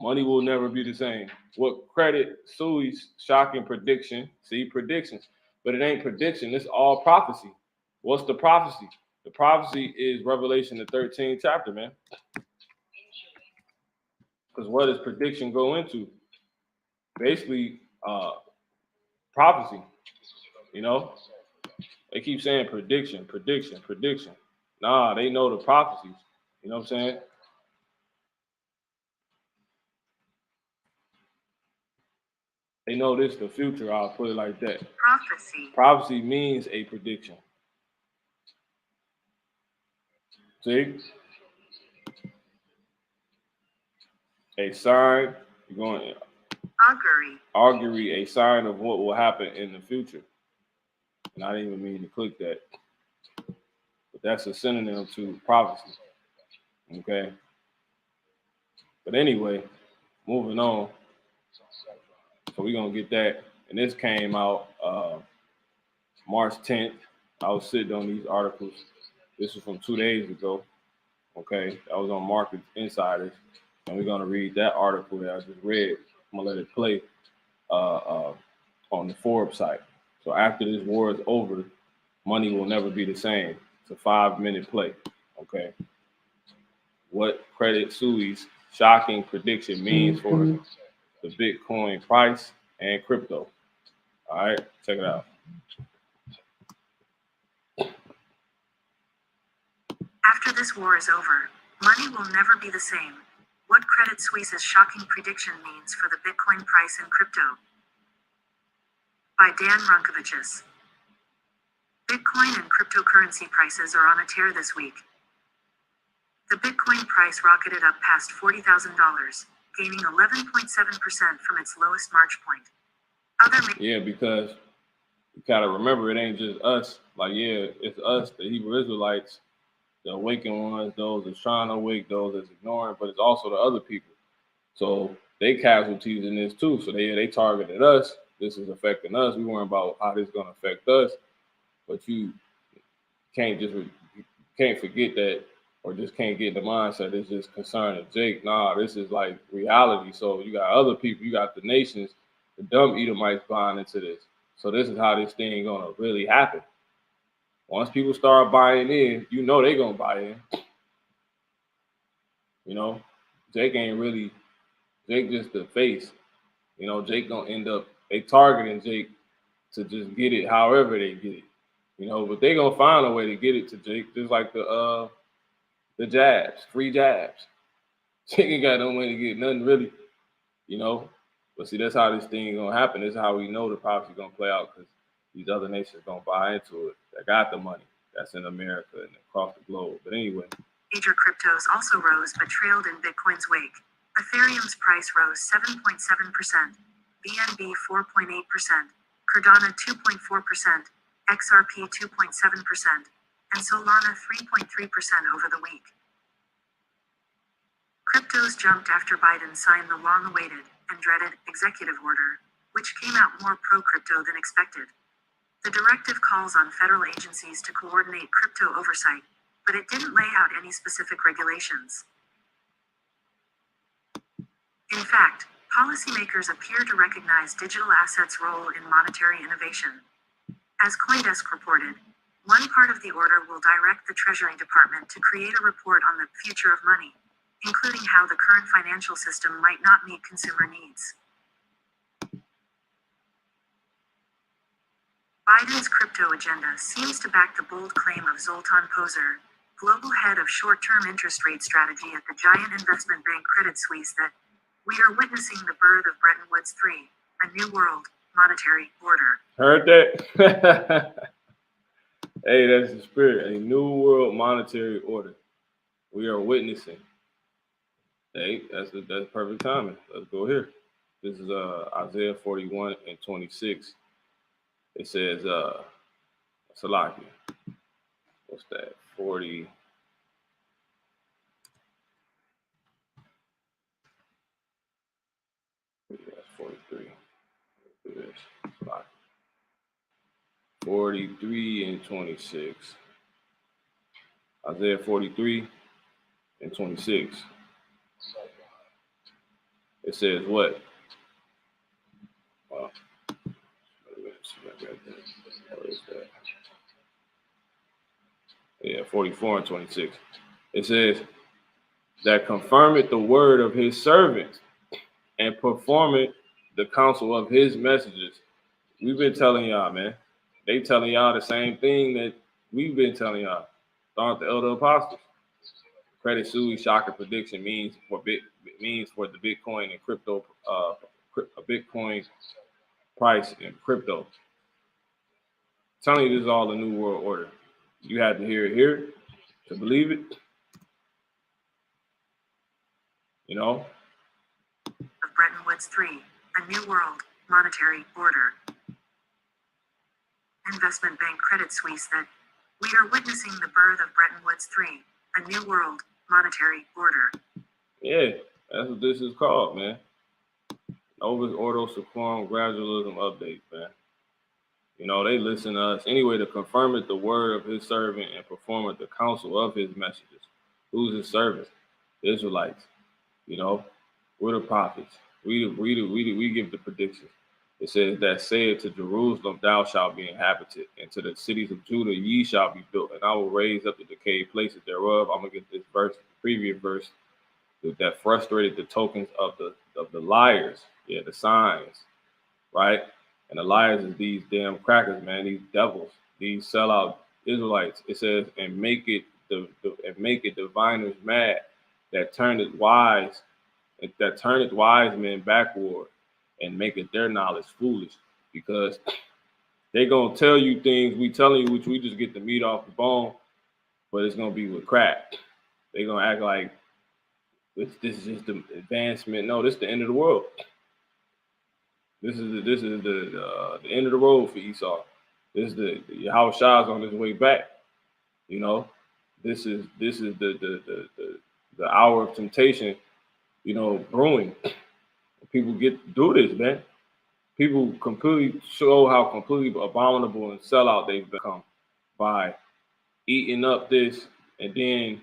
will never be the same. What credit Sui's shocking prediction? See, predictions. But it ain't prediction. It's all prophecy. What's the prophecy? The prophecy is Revelation, the 13th chapter, man. Because what does prediction go into? Basically, prophecy. You know, they keep saying prediction. Nah, they know the prophecies. You know what I'm saying? They know this the future. I'll put it like that. Prophecy means a prediction. See? A sign, you're going augury, a sign of what will happen in the future. And I didn't even mean to click that. But that's a synonym to prophecy. Okay. But anyway, moving on. So we're gonna get that and this came out March 10th. I was sitting on these articles. This was from 2 days ago. Okay, that was on Market Insiders, and we're gonna read that article that I just read. I'm gonna let it play on the Forbes site. So after this war is over, money will never be the same. It's a 5-minute play. Okay, what Credit Suisse shocking prediction means for the Bitcoin price and crypto. All right, check it out. After this war is over, money will never be the same. What Credit Suisse's shocking prediction means for the Bitcoin price and crypto. By Dan Runkovichus. Bitcoin and cryptocurrency prices are on a tear this week. The Bitcoin price rocketed up past $40,000, gaining 11.7% from its lowest March point. Yeah, because you gotta remember, it ain't just us. Like, yeah, it's us, the Hebrew Israelites, the awakened ones, those that's trying to awake, those that's ignoring, but it's also the other people. So they casualties in this too. So they targeted us. This is affecting us. We weren't about how this is gonna affect us. But you can't forget that, or just can't get the mindset it's just concerning Jake. Nah, this is like reality. So you got other people, you got the nations, the dumb Edomites buying into this. So this is how this thing gonna really happen. Once people start buying in, you know they're gonna buy in. You know, Jake just the face. You know, Jake gonna end up, they targeting Jake to just get it however they get it. You know, but they gonna find a way to get it to Jake, just like the jabs, free jabs. Jake ain't got no way to get nothing really, you know. But see, that's how this thing gonna happen. This is how we know the prophecy gonna play out, because these other nations gonna buy into it. That got the money. That's in America and across the globe. But anyway. Major cryptos also rose but trailed in Bitcoin's wake. Ethereum's price rose 7.7%, BNB 4.8%, Cardano 2.4%, XRP 2.7%, and Solana 3.3% over the week. Cryptos jumped after Biden signed the long-awaited and dreaded executive order, which came out more pro-crypto than expected. The directive calls on federal agencies to coordinate crypto oversight, but it didn't lay out any specific regulations. In fact, policymakers appear to recognize digital assets' role in monetary innovation. As CoinDesk reported, one part of the order will direct the Treasury Department to create a report on the future of money, including how the current financial system might not meet consumer needs. Biden's crypto agenda seems to back the bold claim of Zoltan Poser, global head of short-term interest rate strategy at the giant investment bank Credit Suisse, that we are witnessing the birth of Bretton Woods III, a new world monetary order. Heard that? Hey, that's the spirit. A new world monetary order. We are witnessing. Hey, that's perfect timing. Let's go here. This is Isaiah 41 and 26. It says, Salakia. What's that? 40. Yeah, that's 43. Look at this. Salakia. 43 and 26. Isaiah 43 and 26. It says what? What is that? Yeah, 44 and 26. It says, that confirmeth the word of his servants and performeth the counsel of his messengers. We've been telling y'all, man. They telling y'all the same thing that we've been telling y'all. Aren't the elder apostles? Credit Suisse shocker prediction means for the Bitcoin and crypto, Bitcoin price and crypto. I'm telling you, this is all the new world order. You had to hear it here to believe it. You know? Of Bretton Woods III, a new world monetary order. Investment bank Credit Suisse, that we are witnessing the birth of Bretton Woods III, a new world monetary order. Yeah, that's what this is called, man. Novus, Ordo, SECLORUM, Gradualism updates, man. You know, they listen to us anyway to confirm it the word of his servant and perform it the counsel of his messages. Who's his servants? The Israelites. You know, we're the prophets. We give the predictions. It says that saith to Jerusalem, thou shalt be inhabited, and to the cities of Judah ye shall be built, and I will raise up the decayed places thereof. I'm gonna get this verse, the previous verse, that frustrated the tokens of the liars, yeah, the signs, right? And the liars is these damn crackers, man, these devils, these sellout Israelites. It says, and make it diviners mad, that turneth wise men backward, and maketh their knowledge foolish, because they gonna tell you things we telling you, which we just get the meat off the bone, but it's gonna be with crack. They gonna act like this is just the advancement. No, this is the end of the world. This is the end of the road for Esau. This is the Yahweh Shah's on his way back. You know, this is the hour of temptation, you know, brewing. People do this, man. People completely show how completely abominable and sellout they've become by eating up this and then,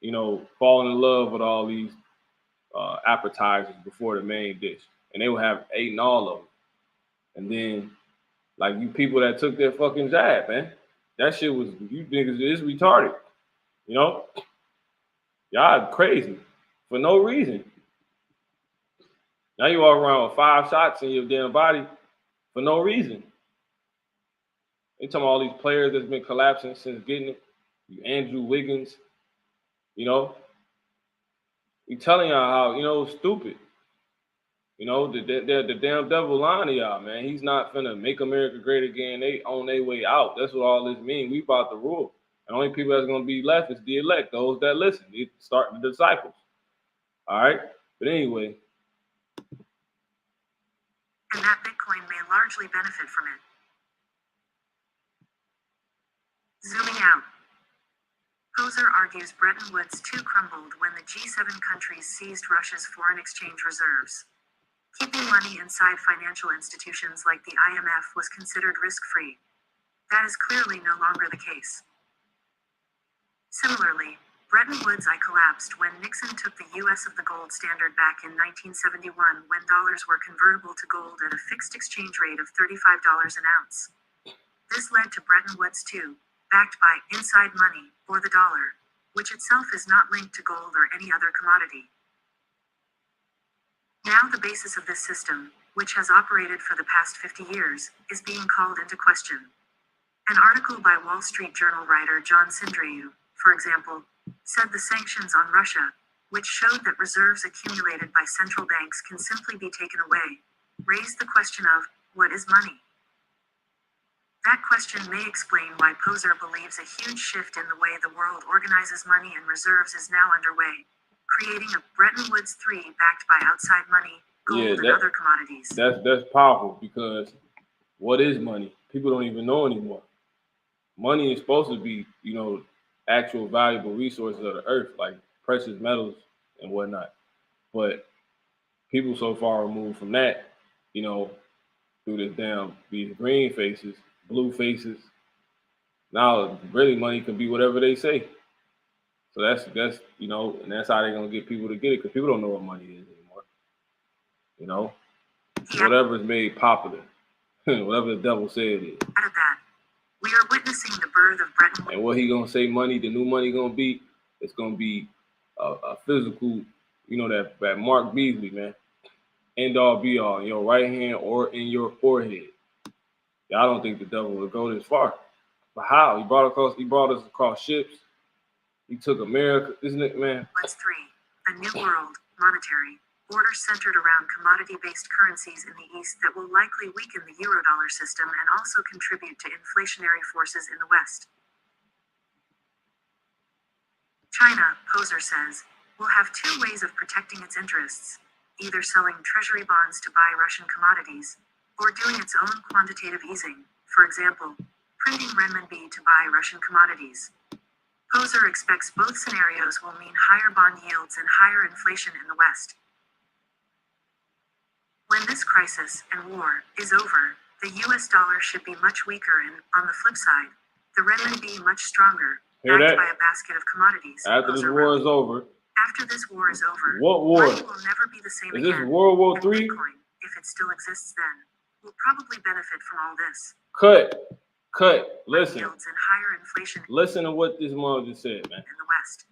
you know, falling in love with all these appetizers before the main dish. And they will have eaten all of them. And then, like, you people that took their fucking jab, man, that shit was, you niggas is retarded. You know? Y'all crazy for no reason. Now you walk around with 5 shots in your damn body for no reason. They talking about all these players that's been collapsing since getting it. You Andrew Wiggins, you know. We telling y'all how, you know, stupid. You know, the damn devil lying to y'all, man. He's not finna make America great again. They on their way out. That's what all this means. We about to rule. And the only people that's gonna be left is the elect, those that listen. They start the disciples. All right. But anyway. And that Bitcoin may largely benefit from it. Zooming out. Poser argues Bretton Woods too crumbled when the G7 countries seized Russia's foreign exchange reserves. Keeping money inside financial institutions like the IMF was considered risk-free. That is clearly no longer the case. Similarly, Bretton Woods collapsed when Nixon took the U.S. of the gold standard back in 1971 when dollars were convertible to gold at a fixed exchange rate of $35 an ounce. This led to Bretton Woods II, backed by inside money, or the dollar, which itself is not linked to gold or any other commodity. Now the basis of this system, which has operated for the past 50 years, is being called into question. An article by Wall Street Journal writer John Sindreu, for example, said the sanctions on Russia, which showed that reserves accumulated by central banks can simply be taken away, raised the question of, what is money? That question may explain why Poser believes a huge shift in the way the world organizes money and reserves is now underway, creating a Bretton Woods III backed by outside money, gold, and other commodities. That's powerful, because what is money? People don't even know anymore. Money is supposed to be, you know, actual valuable resources of the earth, like precious metals and whatnot. But people so far removed from that, you know, through these green faces, blue faces. Now, really, money can be whatever they say. So that's you know, and that's how they're gonna get people to get it, because people don't know what money is anymore. You know, whatever is made popular, whatever the devil said it is. Out of that, we are witnessing the birth of Bretton Woods. And what he gonna say money, the new money gonna be, it's gonna be a physical, you know, that MARKBeasley, man. End all be all in your right hand or in your forehead. Yeah, I don't think the devil will go this far. But how? He brought us across ships. He took America, isn't it, man? Woods 3, a new world, monetary, order centered around commodity-based currencies in the East that will likely weaken the Eurodollar system and also contribute to inflationary forces in the West. China, Poser says, will have 2 ways of protecting its interests, either selling treasury bonds to buy Russian commodities, or doing its own quantitative easing, for example, printing renminbi to buy Russian commodities. Poser expects both scenarios will mean higher bond yields and higher inflation in the West. When this crisis and war is over, the US dollar should be much weaker and, on the flip side, the renminbi much stronger, Hear backed that? by a basket of commodities. After this war is over. After this war is over, What war? money will never be the same Is again. this World War and III? Bitcoin, if it still exists then, will probably benefit from all this. Cut. Listen. Yields and higher inflation. Listen to what this mom just said, man. In the West.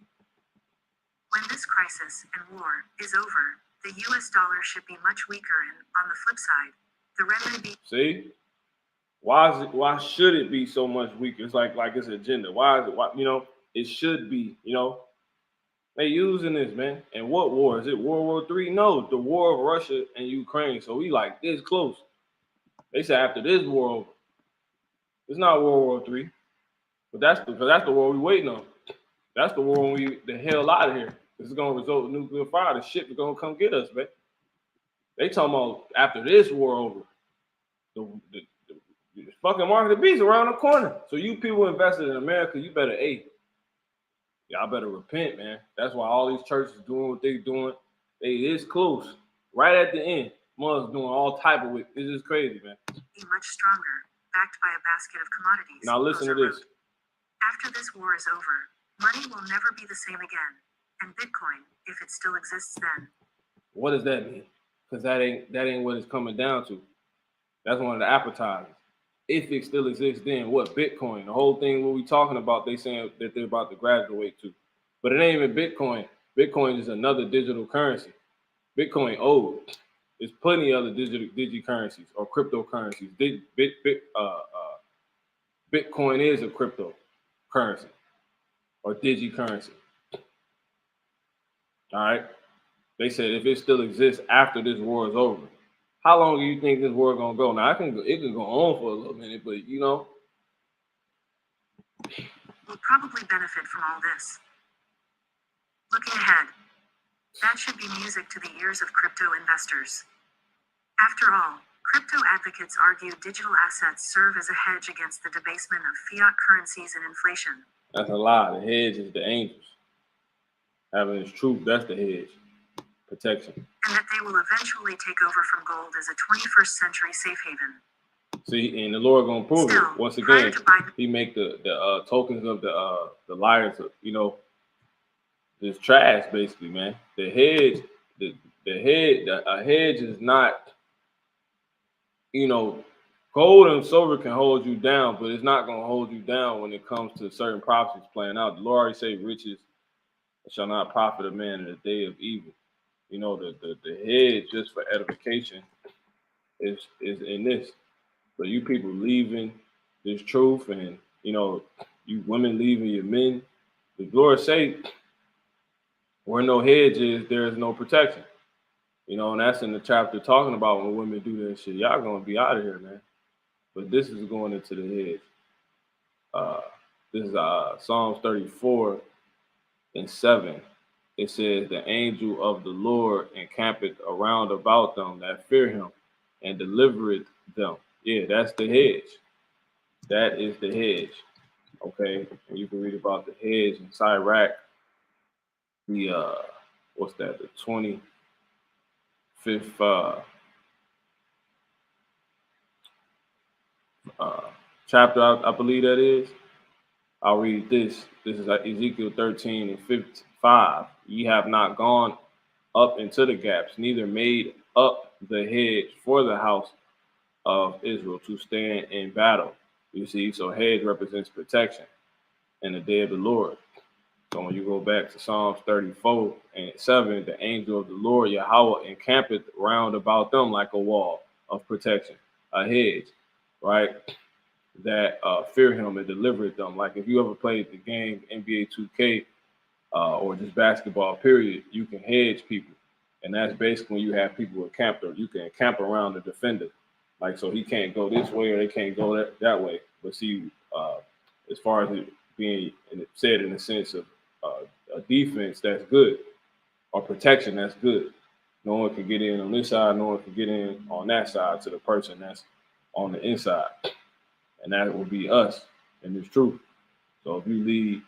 When this crisis and war is over, the US dollar should be much weaker and, on the flip side, the renminbi. See? Why should it be so much weaker? It's like it's an agenda. Why is it? Why, it should be, They using this, man. And what war? Is it World War III? No, the war of Russia and Ukraine. So we like this close. They said after this war over. It's not World War III. But that's the war we waiting on. That's the war when we the hell out of here. This is gonna result in nuclear fire. The ship is gonna come get us, man. They talking about after this war over. The fucking mark of the beast around the corner. So you people invested in America, you better y'all better repent, man. That's why all these churches doing what they doing. They this close. Right at the end. Mother's doing all type of it. This is crazy, man. Be much stronger, backed by a basket of commodities. Now listen to this. After this war is over, money will never be the same again. And Bitcoin, if it still exists then. What does that mean? Because that ain't what it's coming down to. That's one of the appetizers. If it still exists then, what? Bitcoin. The whole thing what we talking about, they saying that they're about to graduate to. But it ain't even Bitcoin. Bitcoin is another digital currency. Bitcoin old. There's plenty of other digi currencies or cryptocurrencies. Bitcoin is a cryptocurrency or digi currency. All right. They said if it still exists after this war is over, how long do you think this war gonna go? Now it can go on for a little minute, but will probably benefit from all this. Looking ahead, that should be music to the ears of crypto investors. After all, crypto advocates argue digital assets serve as a hedge against the debasement of fiat currencies and inflation. That's a lie. The hedge is the angels. Having its truth, that's the hedge. Protection. And that they will eventually take over from gold as a 21st century safe haven. See, and the Lord gonna prove it. Once again, he make the tokens of the liars, this trash basically, man. The hedge, a hedge is not, gold and silver can hold you down, but it's not gonna hold you down when it comes to certain prophecies playing out. The Lord already say riches shall not profit a man in the day of evil. The hedge just for edification is in this. So you people leaving this truth and, you women leaving your men. The Lord say, where no hedge is, there is no protection. And that's in the chapter talking about when women do that shit. Y'all gonna be out of here, man. But this is going into the hedge. This is Psalms 34:7. It says, the angel of the Lord encampeth around about them that fear him and delivereth them. Yeah, that's the hedge. That is the hedge. Okay. And you can read about the hedge in Sirach. The what's that? The 25th chapter, I believe that is. I'll read this. This is Ezekiel 13:5. Ye have not gone up into the gaps, neither made up the hedge for the house of Israel to stand in battle. You see, so hedge represents protection in the day of the Lord. So when you go back to Psalms 34:7, the angel of the Lord, Yahweh, encampeth round about them like a wall of protection, a hedge, right? That fear him and delivereth them. Like if you ever played the game NBA 2K or just basketball, period, you can hedge people. And that's basically when you have people encamped, or you can camp around the defender. Like, so he can't go this way or they can't go that way. But see, as far as it being said in the sense of a defense, that's good. Or protection, that's good. No one can get in on this side, no one can get in on that side to the person that's on the inside. And that will be us in this truth. So if you leave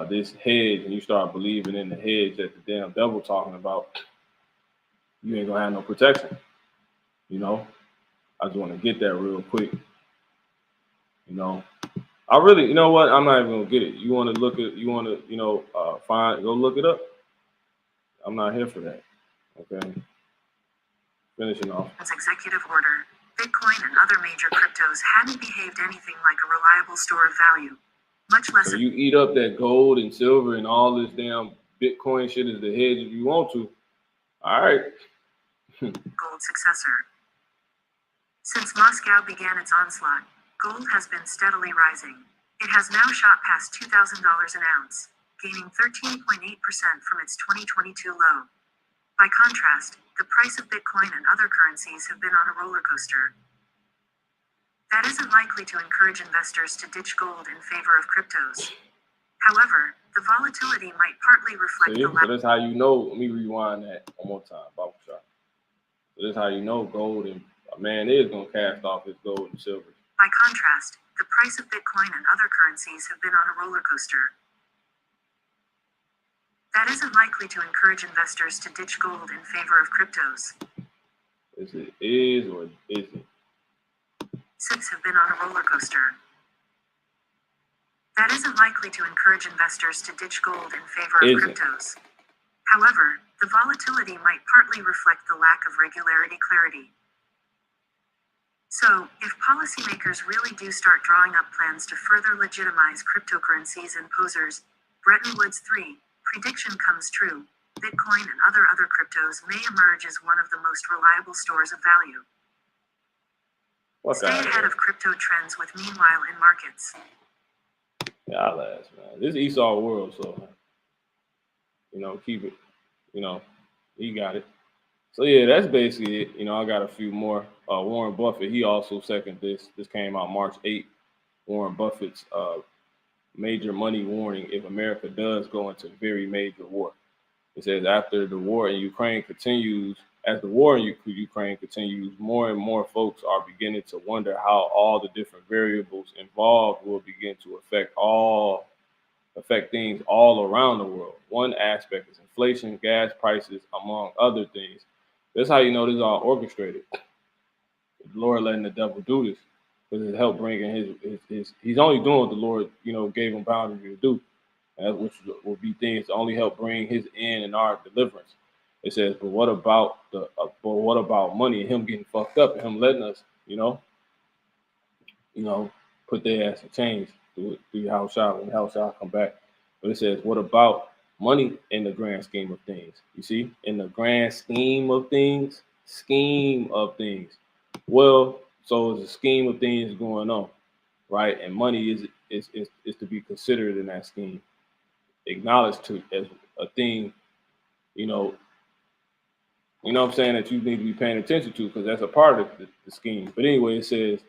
this hedge and you start believing in the hedge that the damn devil talking about, you ain't gonna have no protection. You know, I just want to get that real quick. You know, I really, you know what? I'm not even gonna get it. You want to look at, you want to, go look it up. I'm not here for that. Okay. Finishing off. Executive order, Bitcoin and other major cryptos hadn't behaved anything like a reliable store of value, much less. So you eat up that gold and silver and all this damn Bitcoin shit as the hedge if you want to. All right. Gold successor. Since Moscow began its onslaught, gold has been steadily rising. It has now shot past $2,000 an ounce, gaining 13.8% from its 2022 low. By contrast, the price of Bitcoin and other currencies have been on a roller coaster. That isn't likely to encourage investors to ditch gold in favor of cryptos. However, the volatility might partly reflect the So that's how you know. Let me rewind that one more time, Bible shot. So that's how you know gold and a man is gonna cast off his gold and silver. By contrast, the price of Bitcoin and other currencies have been on a roller coaster. That isn't likely to encourage investors to ditch gold in favor of cryptos. Is it is or isn't? SIPs have been on a roller coaster. That isn't likely to encourage investors to ditch gold in favor of cryptos. However, the volatility might partly reflect the lack of clarity. So, if policymakers really do start drawing up plans to further legitimize cryptocurrencies and posers, Bretton Woods 3 prediction comes true, Bitcoin and other cryptos may emerge as one of the most reliable stores of value. Stay ahead of crypto trends with Meanwhile in Markets. Yeah, man. This is Esau world, so keep it. He got it. So yeah, that's basically it. I got a few more. Warren Buffett, he also seconded this. This came out March 8th. Warren Buffett's major money warning if America does go into very major war. It says after the war in Ukraine continues, as the war in Ukraine continues, more and more folks are beginning to wonder how all the different variables involved will begin to affect things all around the world. One aspect is inflation, gas prices, among other things. That's how you know this is all orchestrated. The Lord letting the devil do this because it helped bring in his he's only doing what the Lord, gave him boundary to do. Which will be things to only help bring his end and our deliverance. It says, but what about money and him getting fucked up and him letting us, put their ass in chains through your house shot when the house shot come back. But it says, what about money in the grand scheme of things? You see, in the grand scheme of things. Well, so there's a scheme of things going on, right? And money is to be considered in that scheme. Acknowledged to as a thing, what I'm saying, that you need to be paying attention to because that's a part of the scheme. But anyway, it says,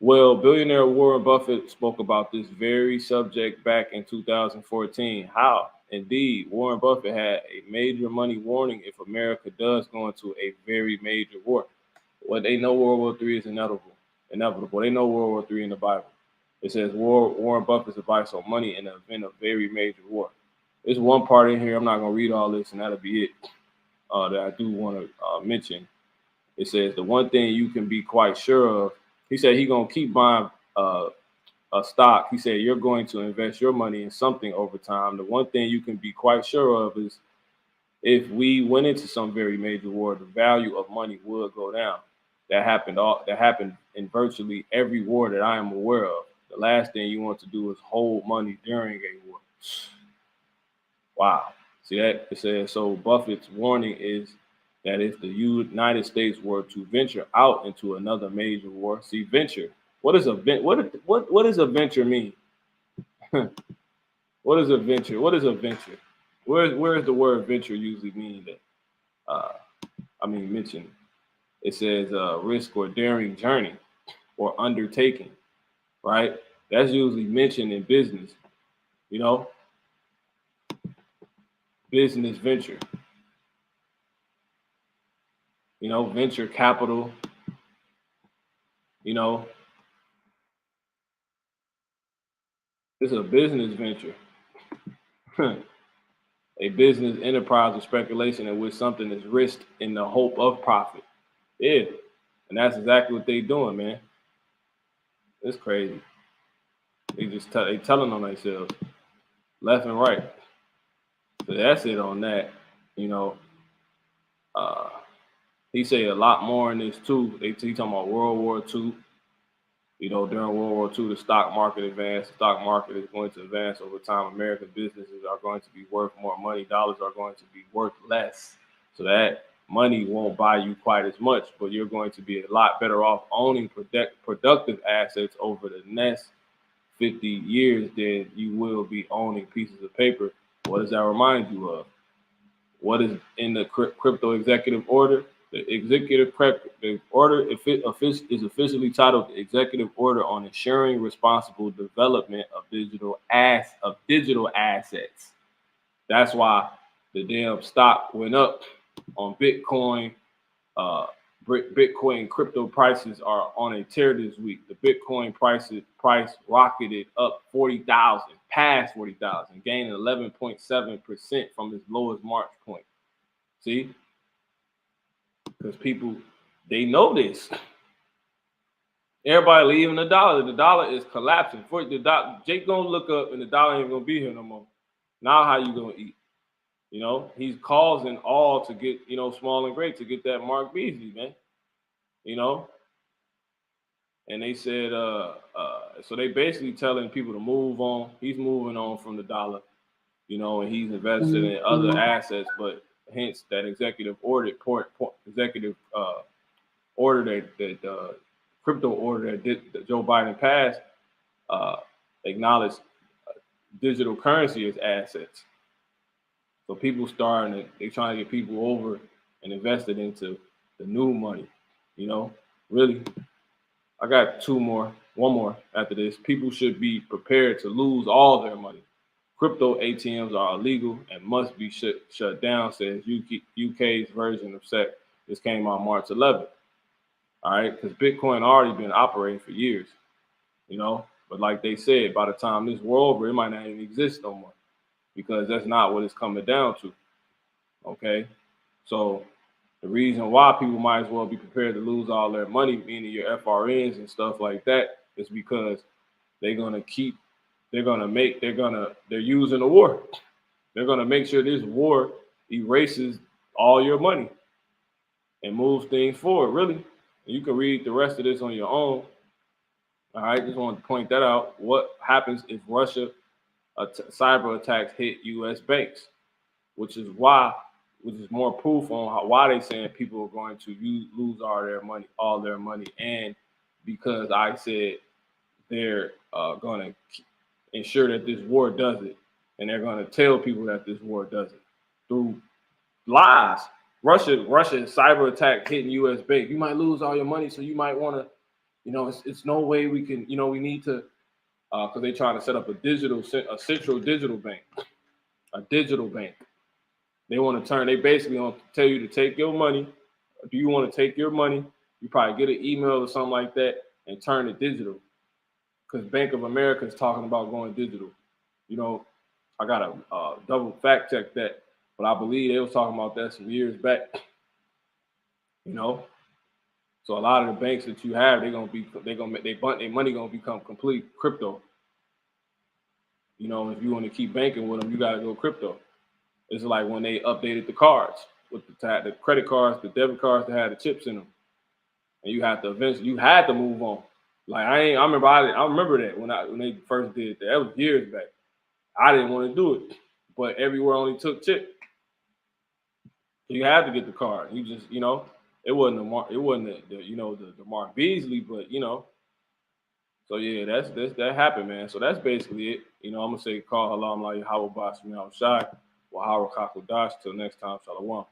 well, billionaire Warren Buffett spoke about this very subject back in 2014. How? Indeed, Warren Buffett had a major money warning if America does go into a very major war. Well, they know World War III is inevitable. They know World War III in the Bible. It says Warren Buffett's advice on money in the event of very major war. There's one part in here, I'm not going to read all this, and that'll be it, that I do want to mention. It says the one thing you can be quite sure of, he said he's going to keep buying a stock. He said you're going to invest your money in something over time. The one thing you can be quite sure of is if we went into some very major war, the value of money would go down. That happened in virtually every war that I am aware of. The last thing you want to do is hold money during a war. Wow. See that? It says, so Buffett's warning is that if the United States were to venture out into another major war, see, venture. What does a venture mean? What is a venture? Where is the word venture usually mean that? Mention. It says risk or daring journey or undertaking, right? That's usually mentioned in business, business venture, venture capital, it's a business venture, a business enterprise or speculation in which something is risked in the hope of profit. Yeah, And that's exactly what they doing, man. It's crazy. They telling on themselves left and right. So that's it on that. You know, he say a lot more in this too. He talking about World War II. You know, during World War II, the stock market advanced. The stock market is going to advance over time. American businesses are going to be worth more money. Dollars are going to be worth less. So that money won't buy you quite as much, but you're going to be a lot better off owning productive assets over the next 50 years than you will be owning pieces of paper. What does that remind you of? What is in the crypto executive order? The order is officially titled the Executive Order on Ensuring Responsible Development of Digital Assets. That's why the damn stock went up on Bitcoin. Bitcoin crypto prices are on a tear this week. The Bitcoin price rocketed up 40,000, past 40,000, gaining 11.7% from its lowest March point. See? Because people, they know this. Everybody leaving the dollar. The dollar is collapsing. Jake gonna look up and the dollar ain't gonna be here no more. Now how you gonna eat? You know, he's causing all to get, you know, small and great to get that MARKBeasley, man. You know? And they said, so they basically telling people to move on. He's moving on from the dollar, you know, and he's invested in other assets, but hence that executive order, that crypto order that Joe Biden passed, acknowledged digital currency as assets. So people they trying to get people over and invested into the new money, you know, really. I got one more after this. People should be prepared to lose all their money. Crypto ATMs are illegal and must be shut down, says UK's version of SEC. This came on March 11th. All right, because Bitcoin already been operating for years, you know. But like they said, by the time this war over, it might not even exist no more because that's not what it's coming down to. Okay, so the reason why people might as well be prepared to lose all their money, meaning your FRNs and stuff like that, is because they're using the war. They're gonna make sure this war erases all your money and moves things forward, really. You can read the rest of this on your own. All right, just wanted to point that out. What happens if Russia cyber attacks hit U.S. banks, which is more proof on why they saying people are going to lose all their money, and because I said they're going to ensure that this war does it, and they're going to tell people that this war does it through lies. Russia cyber attack hitting U.S. bank. You might lose all your money, so you might want to, you know, it's no way we can, you know, we need to, because they're trying to set up a central digital bank, a digital bank. They basically want to tell you to take your money. Do you want to take your money? You probably get an email or something like that and turn it digital. Because Bank of America is talking about going digital. You know, I got to double fact check that, but I believe they was talking about that some years back. You know, so a lot of the banks that you have, their money gonna become complete crypto. You know, if you want to keep banking with them, you got to go crypto. It's like when they updated the cards with the credit cards, the debit cards that had the chips in them, and you had to move on. Like I remember that when they first did that. That was years back. I didn't want to do it, but everywhere only took chip. So you had to get the card. You just, you know, it wasn't the MARKBeasley, but you know. So yeah, that happened, man. So that's basically it. You know, I'm gonna say call halam la Yahweh Basmi Al Shai, Wahara Kakudash. Till next time, Shalom.